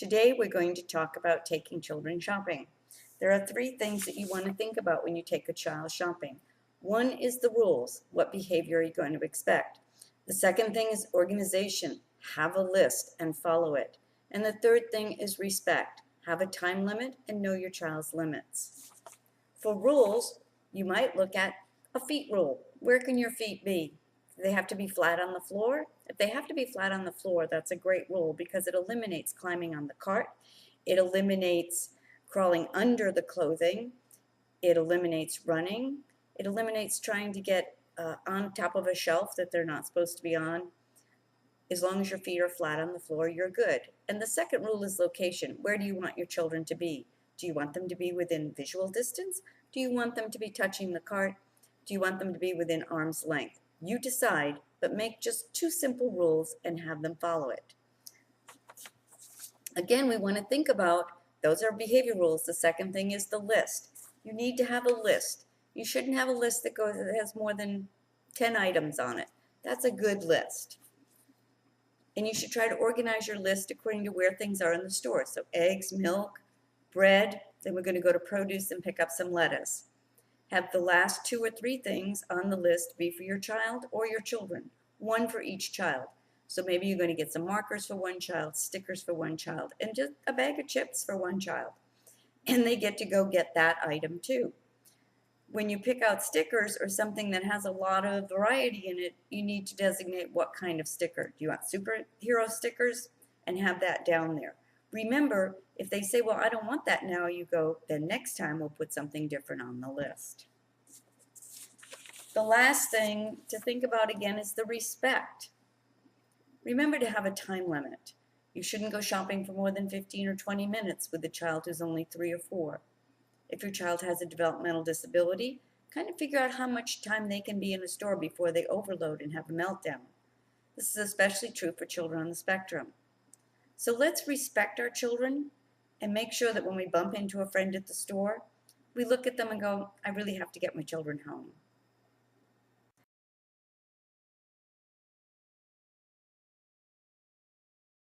Today we're going to talk about taking children shopping. There are three things that you want to think about when you take a child shopping. One is the rules. What behavior are you going to expect? The second thing is organization. Have a list and follow it. And the third thing is respect. Have a time limit and know your child's limits. For rules, you might look at a feet rule. Where can your feet be? Do they have to be flat on the floor? If they have to be flat on the floor, that's a great rule because it eliminates climbing on the cart. It eliminates crawling under the clothing. It eliminates running. It eliminates trying to get on top of a shelf that they're not supposed to be on. As long as your feet are flat on the floor, you're good. And the second rule is location. Where do you want your children to be? Do you want them to be within visual distance? Do you want them to be touching the cart? Do you want them to be within arm's length? You decide, but make just two simple rules and have them follow it. Again, we want to think about, those are behavior rules. The second thing is the list. You need to have a list. You shouldn't have a list that has more than 10 items on it. That's a good list. And you should try to organize your list according to where things are in the store. So eggs, milk, bread, then we're going to go to produce and pick up some lettuce. Have the last 2 or 3 things on the list be for your child or your children, one for each child. So maybe you're going to get some markers for one child, stickers for one child, and just a bag of chips for one child. And they get to go get that item too. When you pick out stickers or something that has a lot of variety in it, you need to designate what kind of sticker. Do you want superhero stickers? And have that down there. Remember, if they say, well, I don't want that now, you go, then next time we'll put something different on the list. The last thing to think about again is the respect. Remember to have a time limit. You shouldn't go shopping for more than 15 or 20 minutes with a child who's only 3 or 4. If your child has a developmental disability, kind of figure out how much time they can be in a store before they overload and have a meltdown. This is especially true for children on the spectrum. So let's respect our children and make sure that when we bump into a friend at the store, we look at them and go, I really have to get my children home.